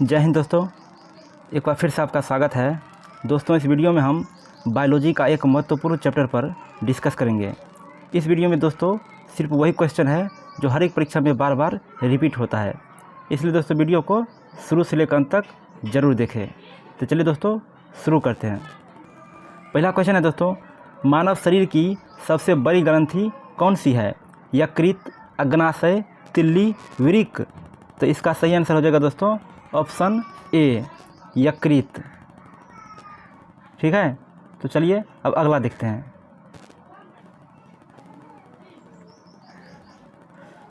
जय हिंद दोस्तों, एक बार फिर से आपका स्वागत है। दोस्तों, इस वीडियो में हम बायोलॉजी का एक महत्वपूर्ण चैप्टर पर डिस्कस करेंगे। इस वीडियो में दोस्तों सिर्फ वही क्वेश्चन है जो हर एक परीक्षा में बार बार रिपीट होता है, इसलिए दोस्तों वीडियो को शुरू से लेकर अंत तक ज़रूर देखें। तो चलिए दोस्तों शुरू करते हैं। पहला क्वेश्चन है दोस्तों, मानव शरीर की सबसे बड़ी ग्रंथि कौन सी है? यकृत, अग्नाशय, तिल्ली, वृक्क। तो इसका सही आंसर हो जाएगा दोस्तों ऑप्शन ए, यकृत। ठीक है, तो चलिए अब अगला देखते हैं।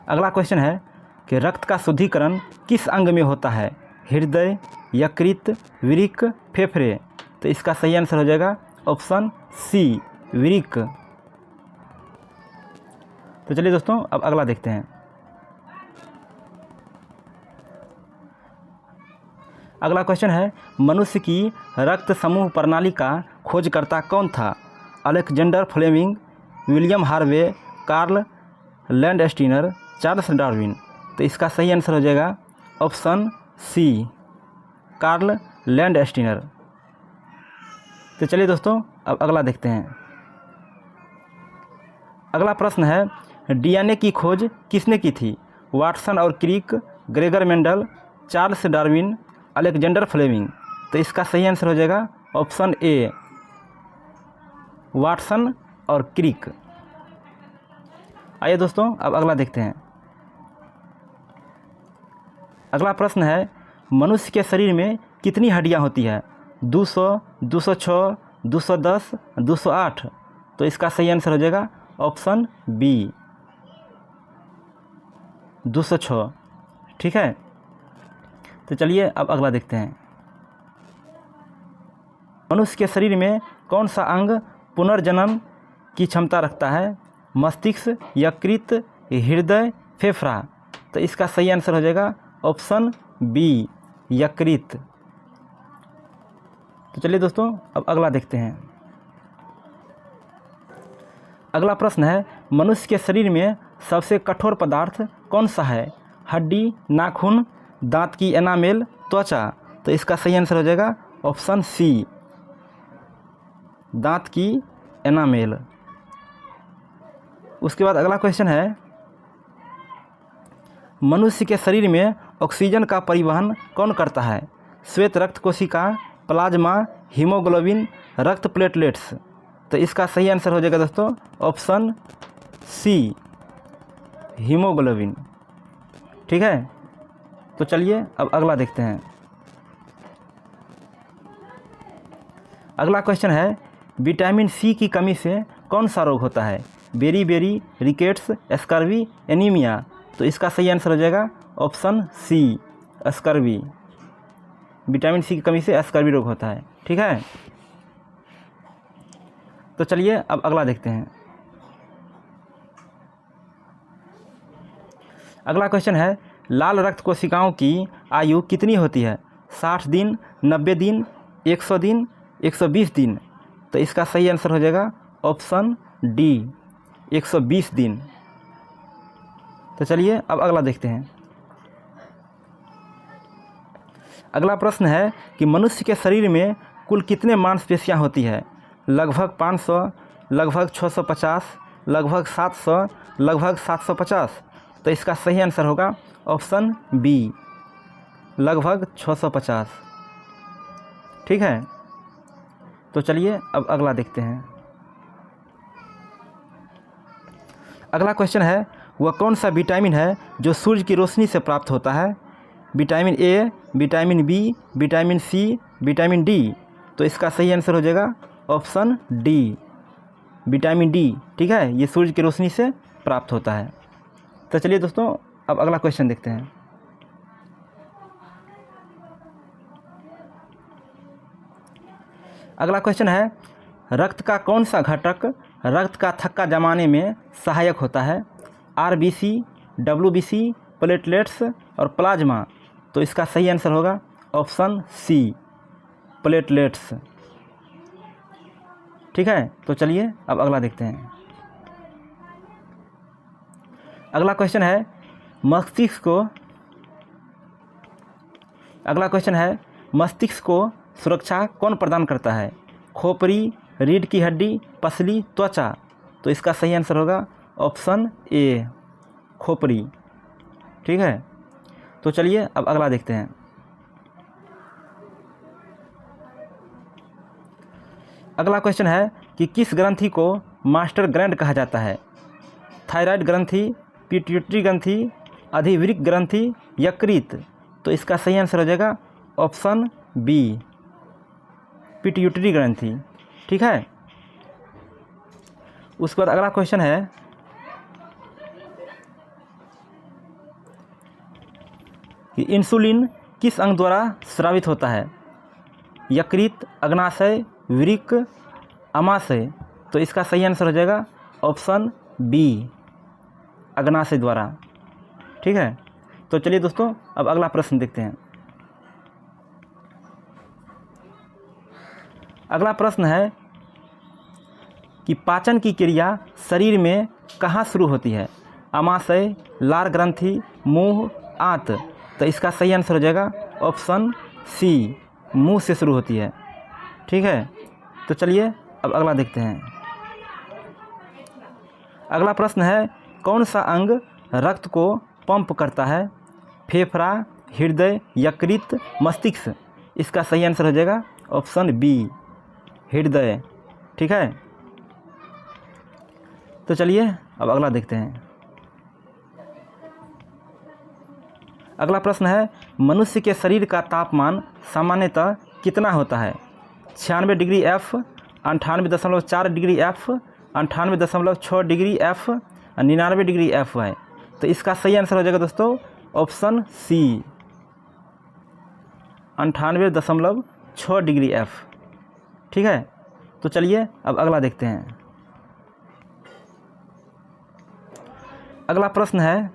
अगला क्वेश्चन है कि रक्त का शुद्धिकरण किस अंग में होता है? हृदय, यकृत, वृक्क, फेफड़े। तो इसका सही आंसर हो जाएगा ऑप्शन सी, वृक्क। तो चलिए दोस्तों अब अगला देखते हैं। अगला क्वेश्चन है, मनुष्य की रक्त समूह प्रणाली का खोजकर्ता कौन था? Alexander Fleming, William Harvey, Karl Landsteiner, Charles Darwin. तो इसका सही आंसर हो जाएगा ऑप्शन सी, कार्ल लैंडस्टीनर। तो चलिए दोस्तों अब अगला देखते हैं। अगला प्रश्न है, डीएनए की खोज किसने की थी? वाटसन और Crick, Gregor Mendel, Charles Darwin, Alexander Fleming. तो इसका सही आंसर हो जाएगा ऑप्शन ए, वाटसन और क्रिक। आइए दोस्तों अब अगला देखते हैं। अगला प्रश्न है, मनुष्य के शरीर में कितनी हड्डियां होती है? 200, 206, 210, 208। तो इसका सही आंसर हो जाएगा ऑप्शन बी, 206। ठीक है, तो चलिए अब अगला देखते हैं। मनुष्य के शरीर में कौन सा अंग पुनर्जन्म की क्षमता रखता है? मस्तिष्क, यकृत, हृदय, फेफड़ा। तो इसका सही आंसर हो जाएगा ऑप्शन बी, यकृत। तो चलिए दोस्तों अब अगला देखते हैं। अगला प्रश्न है, मनुष्य के शरीर में सबसे कठोर पदार्थ कौन सा है? हड्डी, नाखून, दांत की एनामेल, त्वचा। तो इसका सही आंसर हो जाएगा ऑप्शन सी, दांत की एनामेल। उसके बाद अगला क्वेश्चन है, मनुष्य के शरीर में ऑक्सीजन का परिवहन कौन करता है? श्वेत रक्त कोशिका, प्लाज्मा, हीमोग्लोबिन, रक्त प्लेटलेट्स। तो इसका सही आंसर हो जाएगा दोस्तों ऑप्शन सी, हीमोग्लोबिन। ठीक है, तो चलिए अब अगला देखते हैं। अगला क्वेश्चन है, विटामिन सी की कमी से कौन सा रोग होता है? बेरी, रिकेट्स, स्कर्वी, एनीमिया। तो इसका सही आंसर हो जाएगा option C, scurvy. Vitamin C की कमी से स्कर्वी रोग होता है। ठीक है, तो चलिए अब अगला देखते हैं। अगला क्वेश्चन है, लाल रक्त कोशिकाओं की आयु कितनी होती है? 60 दिन, 90 दिन, 100 दिन, 120 दिन। तो इसका सही आंसर हो जाएगा ऑप्शन डी, 120 दिन। तो चलिए अब अगला देखते हैं। अगला प्रश्न है कि मनुष्य के शरीर में कुल कितने मांसपेशियां होती है? लगभग 500, लगभग 650, लगभग 700, लगभग 750। तो इसका सही आंसर होगा ऑप्शन बी, लगभग 650। ठीक है, तो चलिए अब अगला देखते हैं। अगला क्वेश्चन है, वह कौन सा विटामिन है जो सूर्य की रोशनी से प्राप्त होता है? Vitamin A, vitamin B, vitamin C, vitamin D. तो इसका सही आंसर हो जाएगा ऑप्शन डी, विटामिन डी। ठीक है, ये सूर्य की रोशनी से प्राप्त होता है। तो चलिए दोस्तों अब अगला क्वेश्चन देखते हैं। अगला क्वेश्चन है, रक्त का कौन सा घटक रक्त का थक्का जमाने में सहायक होता है? आरबीसी, डब्ल्यूबीसी, प्लेटलेट्स और प्लाज्मा। तो इसका सही आंसर होगा ऑप्शन सी, प्लेटलेट्स। ठीक है, तो चलिए अब अगला देखते हैं। अगला क्वेश्चन है, मस्तिष्क को अगला क्वेश्चन है, मस्तिष्क को सुरक्षा कौन प्रदान करता है? खोपड़ी, रीढ़ की हड्डी, पसली, त्वचा। तो इसका सही आंसर होगा ऑप्शन ए, खोपड़ी। ठीक है, तो चलिए अब अगला देखते हैं। अगला क्वेश्चन है कि किस ग्रंथि को मास्टर ग्लैंड कहा जाता है? थायराइड ग्रंथि, पिट्यूटरी ग्रंथि, अधिवृक्क ग्रंथि, यकृत। तो इसका सही आंसर हो जाएगा ऑप्शन बी, पिट्यूटरी ग्रंथि। ठीक है, उसके बाद अगला क्वेश्चन है कि इंसुलिन किस अंग द्वारा स्रावित होता है? यकृत, अग्नाशय, वृक्क, अमाशय। तो इसका सही आंसर हो जाएगा ऑप्शन बी, अग्नाशय द्वारा। ठीक है, तो चलिए दोस्तों अब अगला प्रश्न देखते हैं। अगला प्रश्न है कि पाचन की क्रिया शरीर में कहाँ शुरू होती है? अमाशय, लार ग्रंथि, मुंह, आंत। तो इसका सही आंसर हो जाएगा ऑप्शन सी, मुंह से शुरू होती है। ठीक है, तो चलिए अब अगला देखते हैं। अगला प्रश्न है, कौन सा अंग रक्त को पंप करता है? फेफड़ा, हृदय, यकृत, मस्तिष्क। इसका सही आंसर हो जाएगा ऑप्शन बी, हृदय। ठीक है, तो चलिए अब अगला देखते हैं। अगला प्रश्न है, मनुष्य के शरीर का तापमान सामान्यतः कितना होता है? 96 degree F, 98.4 degree F, 98.6 degree F, 99 degree F है। तो इसका सही आंसर हो जाएगा दोस्तों ऑप्शन सी, 98.6 डिग्री एफ। ठीक है, तो चलिए अब अगला देखते हैं। अगला प्रश्न है,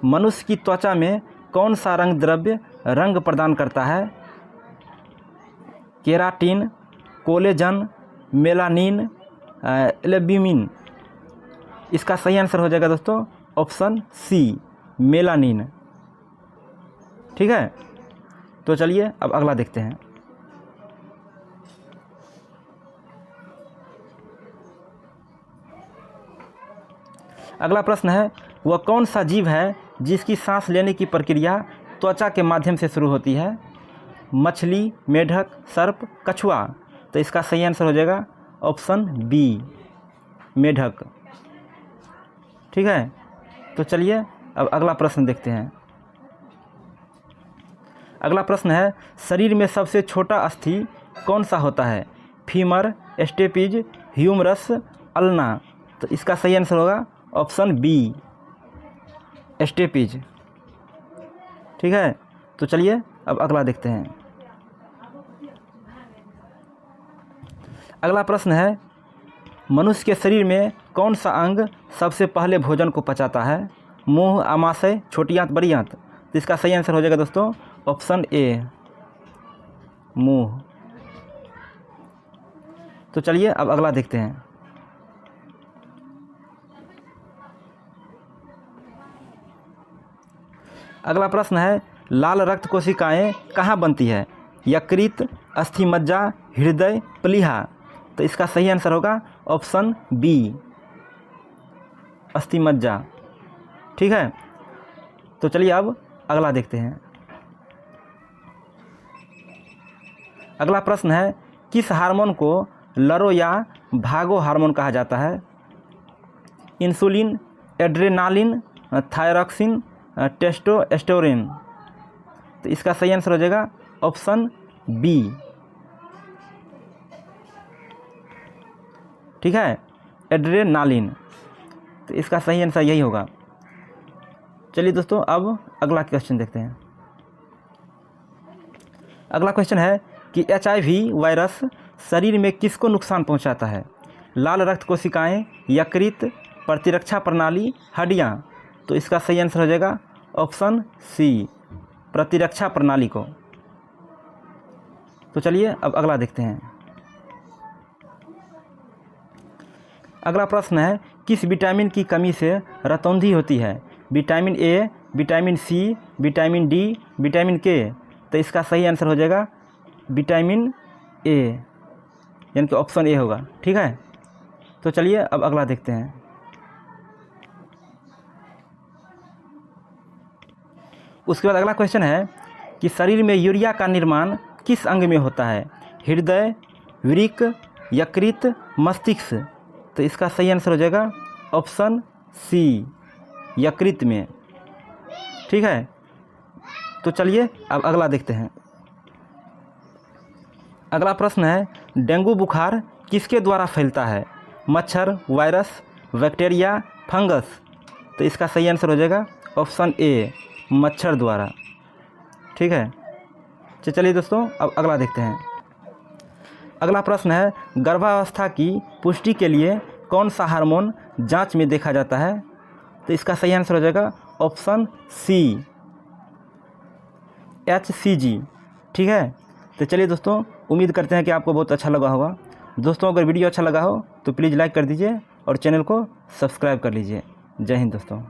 मनुष्य की त्वचा में कौन सा रंग द्रव्य रंग प्रदान करता है? Keratin, collagen, melanin, albumin. इसका सही आंसर हो जाएगा दोस्तों ऑप्शन सी, मेलानिन। ठीक है, तो चलिए अब अगला देखते हैं। अगला प्रश्न है, वह कौन सा जीव है जिसकी सांस लेने की प्रक्रिया त्वचा के माध्यम से शुरू होती है? मछली, मेढक, सर्प, कछुआ। तो इसका सही आंसर हो जाएगा ऑप्शन बी, मेढक। ठीक है, तो चलिए अब अगला प्रश्न देखते हैं। अगला प्रश्न है, शरीर में सबसे छोटा अस्थि कौन सा होता है? Femur, stapes, humerus, ulna. तो इसका सही आंसर होगा ऑप्शन बी, स्टेपिज। ठीक है, तो चलिए अब अगला देखते हैं। अगला प्रश्न है, मनुष्य के शरीर में कौन सा अंग सबसे पहले भोजन को पचाता है? मुंह, अमाशय, छोटी आंत, बड़ी आंत। तो इसका सही आंसर हो जाएगा दोस्तों ऑप्शन ए, मुंह। तो चलिए अब अगला देखते हैं। अगला प्रश्न है, लाल रक्त कोशिकाएं कहाँ बनती है? यकृत, अस्थि मज्जा, हृदय, प्लीहा। तो इसका सही आंसर होगा ऑप्शन बी, अस्थि मज्जा। ठीक है, तो चलिए अब अगला देखते हैं। अगला प्रश्न है, किस हार्मोन को लरो या भागो हार्मोन कहा जाता है? Insulin, adrenaline, thyroxine, testosterone. तो इसका सही आंसर हो जाएगा ऑप्शन बी। ठीक है, एड्रेनालिन। तो इसका सही आंसर यही होगा। चलिए दोस्तों अब अगला क्वेश्चन देखते हैं। अगला क्वेश्चन है कि HIV वायरस शरीर में किसको नुकसान पहुंचाता है? लाल रक्त कोशिकाएं, यकृत, प्रतिरक्षा प्रणाली, हड्डियां। तो इसका सही आंसर हो जाएगा ऑप्शन सी, प्रतिरक्षा प्रणाली को। तो चलिए अब अगला देखते हैं। अगला प्रश्न है, किस विटामिन की कमी से रतौंधी होती है? Vitamin A, vitamin C, vitamin D, vitamin K. तो इसका सही आंसर हो जाएगा विटामिन ए, यानी कि ऑप्शन ए होगा। ठीक है, तो चलिए अब अगला देखते हैं। उसके बाद अगला क्वेश्चन है कि शरीर में यूरिया का निर्माण किस अंग में होता है? हृदय, वृक्क, यकृत, मस्तिष्क। तो इसका सही आंसर हो जाएगा ऑप्शन सी, यकृत में। ठीक है, तो चलिए अब अगला देखते हैं। अगला प्रश्न है डेंगू बुखार किसके द्वारा फैलता है? मच्छर, वायरस, बैक्टीरिया, फंगस। तो इसका सही आंसर हो जाएगा ऑप्शन ए, मच्छर द्वारा। ठीक है, तो चलिए दोस्तों अब अगला देखते हैं। अगला प्रश्न है गर्भावस्था की पुष्टि के लिए कौन सा हार्मोन जांच में देखा जाता है? तो इसका सही आंसर हो जाएगा ऑप्शन सी, HCG। ठीक है, तो चलिए दोस्तों उम्मीद करते हैं कि आपको बहुत अच्छा लगा होगा। दोस्तों अगर वीडियो अच्छा लगा हो तो प्लीज़ लाइक कर दीजिए और चैनल को सब्सक्राइब कर लीजिए। जय हिंद दोस्तों।